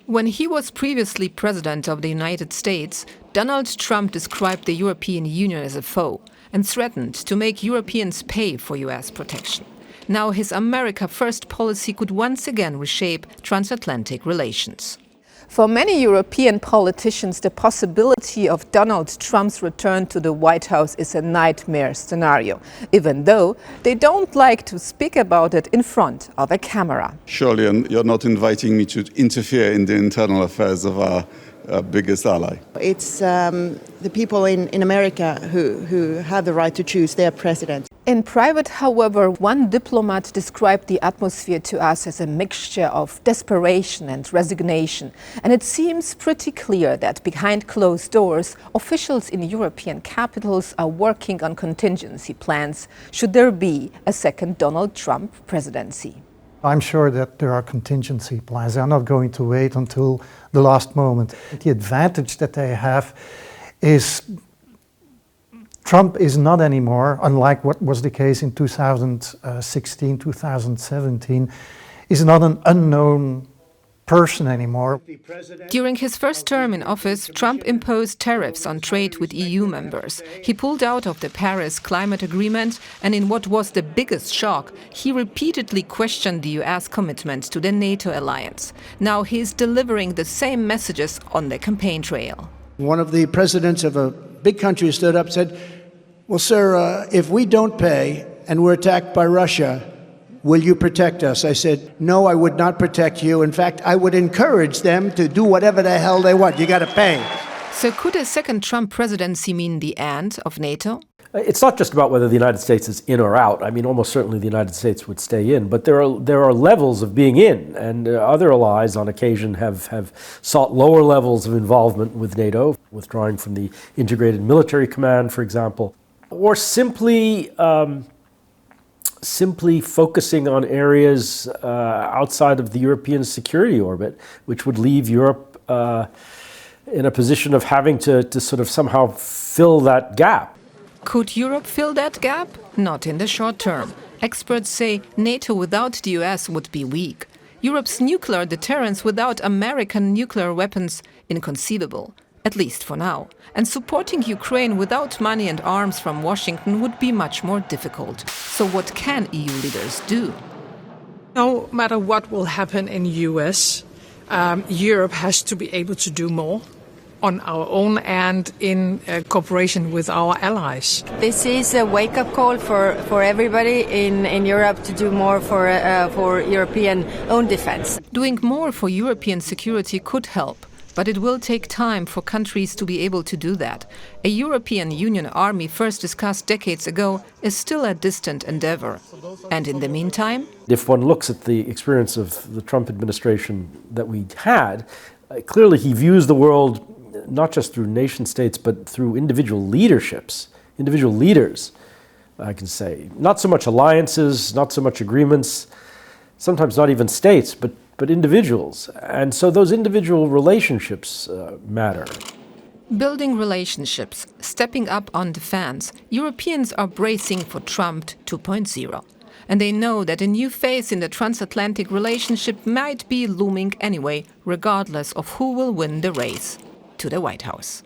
When he was previously president of the United States, Donald Trump described the European Union as a foe and threatened to make Europeans pay for US protection. Now his America First policy could once again reshape transatlantic relations. For many European politicians, the possibility of Donald Trump's return to the White House is a nightmare scenario, even though they don't like to speak about it in front of a camera. Surely you're not inviting me to interfere in the internal affairs of our biggest ally. It's the people in America who have the right to choose their president. In private, however, one diplomat described the atmosphere to us as a mixture of desperation and resignation. And it seems pretty clear that behind closed doors, officials in European capitals are working on contingency plans should there be a second Donald Trump presidency. I'm sure that there are contingency plans. They're not going to wait until the last moment. The advantage that they have is Trump is not anymore, unlike what was the case in 2016, 2017, is not an unknown person anymore. During his first term in office, Trump imposed tariffs on trade with EU members. He pulled out of the Paris Climate Agreement, and in what was the biggest shock, he repeatedly questioned the US commitment to the NATO alliance. Now he's delivering the same messages on the campaign trail. One of the presidents of a big country stood up and said, "Well, sir, if we don't pay and we're attacked by Russia, will you protect us?" I said, "No, I would not protect you. In fact, I would encourage them to do whatever the hell they want. You got to pay." So could a second Trump presidency mean the end of NATO? It's not just about whether the United States is in or out. I mean, almost certainly the United States would stay in, but there are levels of being in, and other allies on occasion have sought lower levels of involvement with NATO, withdrawing from the integrated military command, for example, or simply focusing on areas outside of the European security orbit, which would leave Europe in a position of having to sort of somehow fill that gap. Could Europe fill that gap? Not in the short term. Experts say NATO without the US would be weak. Europe's nuclear deterrence without American nuclear weapons, inconceivable, at least for now. And supporting Ukraine without money and arms from Washington would be much more difficult. So what can EU leaders do? No matter what will happen in the US, Europe has to be able to do more on our own and in cooperation with our allies. This is a wake-up call for everybody in Europe to do more for European own defense. Doing more for European security could help, but it will take time for countries to be able to do that. A European Union army first discussed decades ago is still a distant endeavor. And in the meantime? If one looks at the experience of the Trump administration that we had, clearly he views the world not just through nation states, but through individual leaderships, individual leaders, I can say. Not so much alliances, not so much agreements, sometimes not even states, but individuals. And so those individual relationships matter. Building relationships, stepping up on defense, Europeans are bracing for Trump 2.0. And they know that a new phase in the transatlantic relationship might be looming anyway, regardless of who will win the race to the White House.